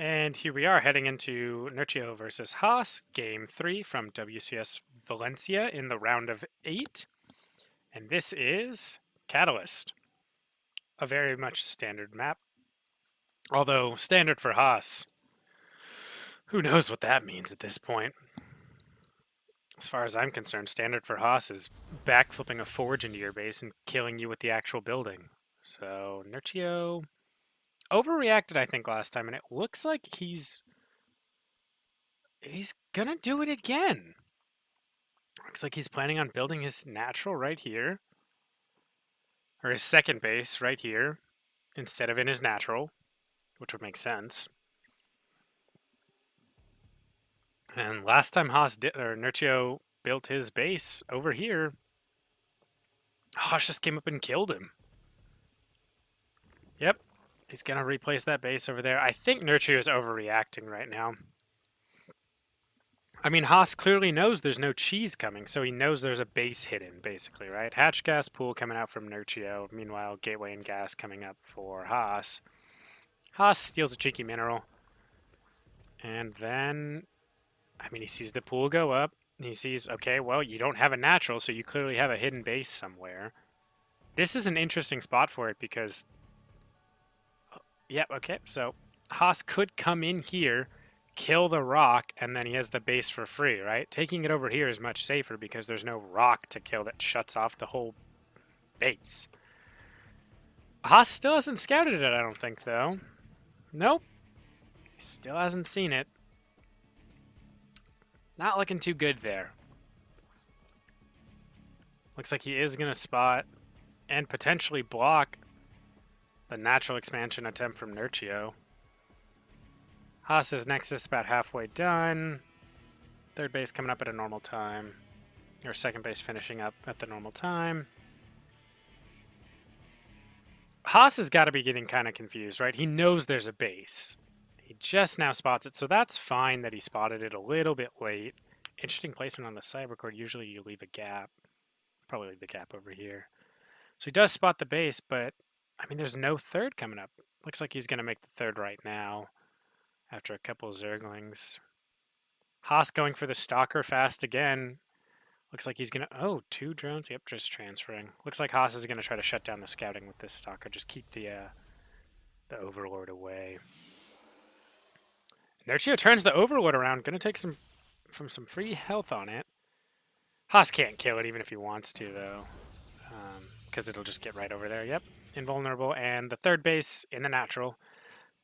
And here we are heading into Nerchio versus Haas, Game 3 from WCS Valencia in the round of 8. And this is Catalyst, a very much standard map. Although, standard for Haas, who knows what that means at this point. As far as I'm concerned, standard for Haas is backflipping a forge into your base and killing you with the actual building. So, Nerchio overreacted, I think, last time, and it looks like he's gonna do it again. Looks like he's planning on building his natural right here, or his second base right here, instead of in his natural, which would make sense. And last time Nerchio built his base over here, Haas just came up and killed him. Yep, he's gonna replace that base over there. I think Nerchio is overreacting right now. I mean, Haas clearly knows there's no cheese coming, so he knows there's a base hidden, basically, right? Hatch gas pool coming out from Nerchio. Meanwhile, gateway and gas coming up for Haas. Haas steals a cheeky mineral. And then, I mean, he sees the pool go up. He sees, okay, well, you don't have a natural, so you clearly have a hidden base somewhere. This is an interesting spot for it because, yeah, okay, so Haas could come in here, kill the rock, and then he has the base for free, right? Taking it over here is much safer because there's no rock to kill that shuts off the whole base. Haas still hasn't scouted it, I don't think, though. Nope. He still hasn't seen it. Not looking too good there. Looks like he is going to spot and potentially block the natural expansion attempt from Nerchio. Haas's Nexus about halfway done. Third base coming up at a normal time. Your second base finishing up at the normal time. Haas has got to be getting kind of confused, right? He knows there's a base. He just now spots it, so that's fine that he spotted it a little bit late. Interesting placement on the cybercord. Usually you leave a gap. Probably leave the gap over here. So he does spot the base, but, I mean, there's no third coming up. Looks like he's going to make the third right now after a couple of Zerglings. Haas going for the Stalker fast again. Looks like he's going to... Oh, 2 drones? Yep, just transferring. Looks like Haas is going to try to shut down the scouting with this Stalker. Just keep the Overlord away. Nerchio turns the Overlord around. Going to take some free health on it. Haas can't kill it even if he wants to, though. Because it'll just get right over there. Yep, invulnerable. And the third base in the natural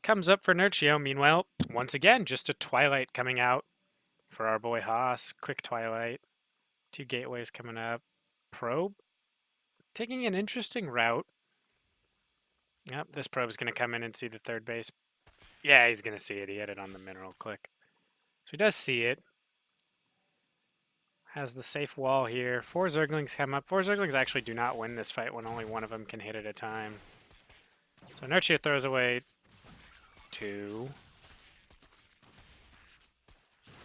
comes up for Nerchio. Meanwhile, once again, just a Twilight coming out for our boy Haas. Quick Twilight. 2 gateways coming up. Probe. Taking an interesting route. Yep, this probe is going to come in and see the third base. Yeah, he's going to see it. He had it on the mineral click. So he does see it. Has the safe wall here. 4 Zerglings come up. 4 Zerglings actually do not win this fight when only one of them can hit at a time. So Nerchio throws away 2,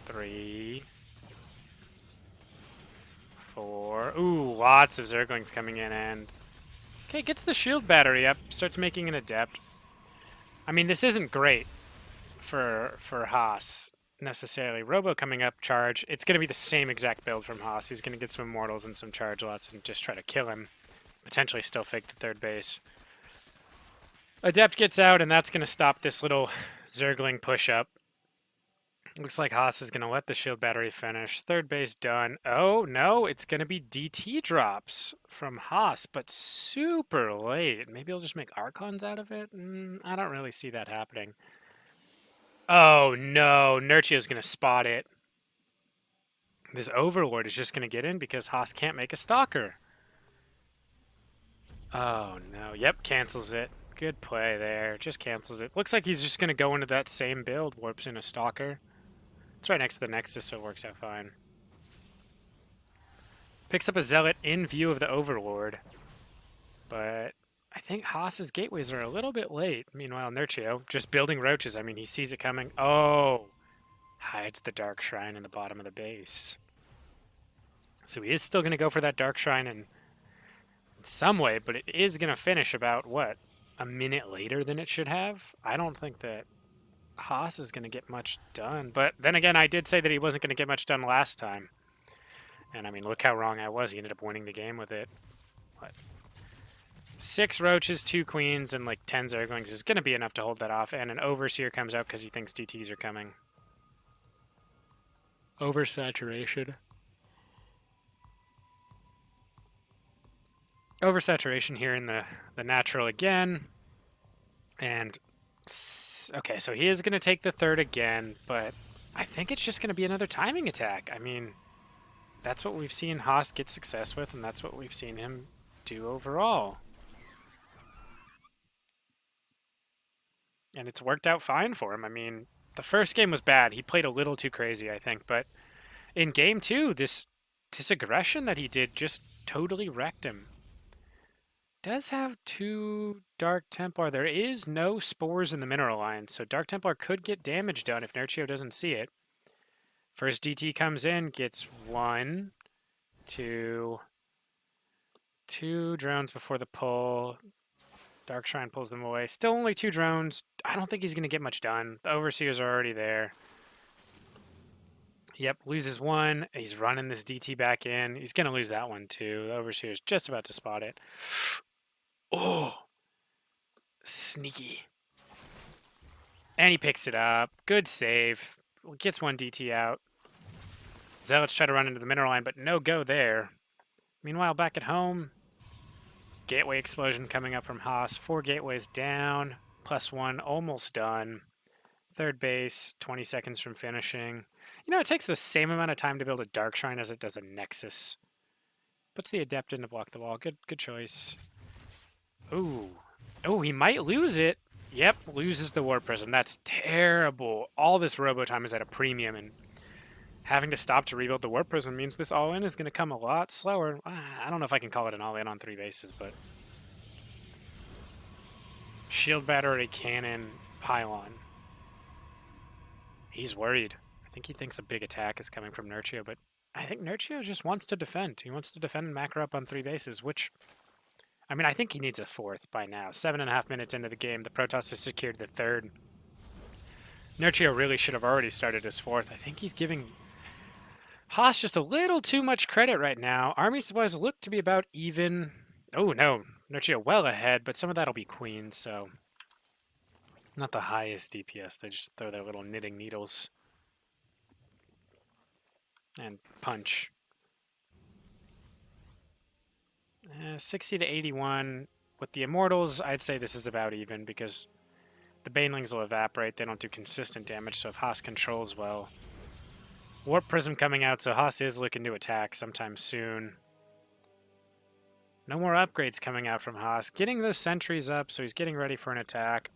3, 4. Ooh, lots of Zerglings coming in, and okay, gets the shield battery up, starts making an adept. I mean, this isn't great for Haas necessarily. Robo coming up, charge. It's going to be the same exact build from Haas. He's going to get some immortals and some charge lots and just try to kill him. Potentially still fake the third base. Adept gets out, and that's going to stop this little Zergling push-up. Looks like Haas is going to let the shield battery finish. Third base done. Oh, no, it's going to be DT drops from Haas, but super late. Maybe he'll just make Archons out of it? I don't really see that happening. Oh, no, Nerchio's going to spot it. This Overlord is just going to get in because Haas can't make a Stalker. Oh, no. Yep, cancels it. Good play there. Just cancels it. Looks like he's just going to go into that same build. Warps in a Stalker. It's right next to the Nexus, so it works out fine. Picks up a Zealot in view of the Overlord. But I think Haas's gateways are a little bit late. Meanwhile, Nerchio, just building roaches. I mean, he sees it coming. Oh! Hides the Dark Shrine in the bottom of the base. So he is still going to go for that Dark Shrine in some way, but it is going to finish about, what, a minute later than it should have? I don't think that Haas is going to get much done. But then again, I did say that he wasn't going to get much done last time. And I mean, look how wrong I was. He ended up winning the game with it. What? 6 roaches, 2 queens, and like 10 zerglings is going to be enough to hold that off. And an overseer comes out because he thinks DTs are coming. Oversaturation. Oversaturation here in the natural again. And okay, so he is going to take the third again, but I think it's just going to be another timing attack. I mean, that's what we've seen Haas get success with, and that's what we've seen him do overall. And it's worked out fine for him. I mean, the first game was bad. He played a little too crazy, I think, but in game 2, this aggression that he did just totally wrecked him. Does have 2 Dark Templar. There is no spores in the mineral line, so Dark Templar could get damage done if Nerchio doesn't see it. First DT comes in, gets 1, 2 drones before the pull. Dark Shrine pulls them away. Still only 2 drones. I don't think he's going to get much done. The Overseers are already there. Yep, loses 1. He's running this DT back in. He's going to lose that one too. The Overseer's just about to spot it. Oh, sneaky. And he picks it up. Good save. Gets 1 DT out. Zealots try to run into the mineral line, but no go there. Meanwhile, back at home, gateway explosion coming up from Haas. 4 gateways down. +1, almost done. Third base, 20 seconds from finishing. You know, it takes the same amount of time to build a Dark Shrine as it does a Nexus. Puts the Adept in to block the wall. Good choice. Ooh. Oh, he might lose it. Yep, loses the Warp Prism. That's terrible. All this Robo time is at a premium, and having to stop to rebuild the Warp Prism means this all-in is going to come a lot slower. I don't know if I can call it an all-in on 3 bases, but... Shield Battery, Cannon, Pylon. He's worried. I think he thinks a big attack is coming from Nerchio, but I think Nerchio just wants to defend. He wants to defend and macro up on 3 bases, which... I mean, I think he needs a 4th by now. 7.5 minutes into the game, the Protoss has secured the 3rd. Nerchio really should have already started his 4th. I think he's giving Haas just a little too much credit right now. Army supplies look to be about even. Oh, no. Nerchio well ahead, but some of that will be queens, so... Not the highest DPS. They just throw their little knitting needles. And punch. 60 to 81. With the Immortals, I'd say this is about even because the Banelings will evaporate. They don't do consistent damage, so if Haas controls well. Warp Prism coming out, so Haas is looking to attack sometime soon. No more upgrades coming out from Haas. Getting those sentries up, so he's getting ready for an attack.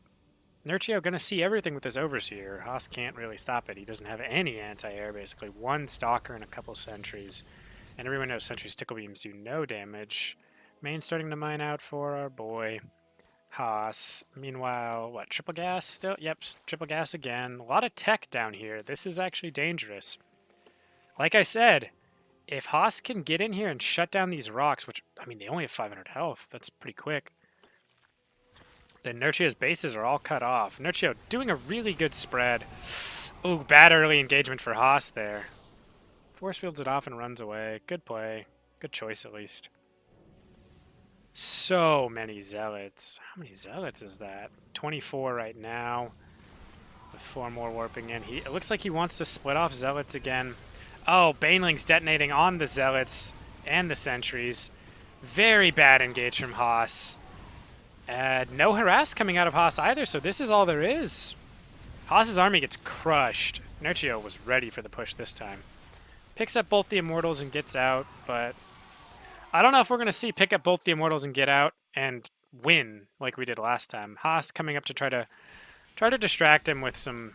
Nerchio going to see everything with his Overseer. Haas can't really stop it. He doesn't have any anti-air, basically. 1 Stalker and a couple sentries. And everyone knows Sentry's Tickle Beams do no damage. Main starting to mine out for our boy Haas. Meanwhile, what, triple gas still? Yep, triple gas again. A lot of tech down here. This is actually dangerous. Like I said, if Haas can get in here and shut down these rocks, which, I mean, they only have 500 health. That's pretty quick. Then Nerchio's bases are all cut off. Nerchio doing a really good spread. Ooh, bad early engagement for Haas there. Force fields it off and runs away. Good play. Good choice, at least. So many Zealots. How many Zealots is that? 24 right now. With 4 more warping in. It looks like he wants to split off Zealots again. Oh, Banelings detonating on the Zealots and the Sentries. Very bad engage from Haas. No harass coming out of Haas either, so this is all there is. Haas's army gets crushed. Nerchio was ready for the push this time. Picks up both the Immortals and gets out, but I don't know if we're going to see pick up both the Immortals and get out and win like we did last time. Haas coming up to try to distract him with some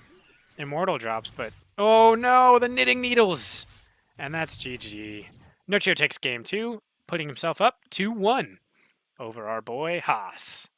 Immortal drops, but oh no, the knitting needles! And that's GG. Nerchio takes game 2, putting himself up 2-1 over our boy Haas.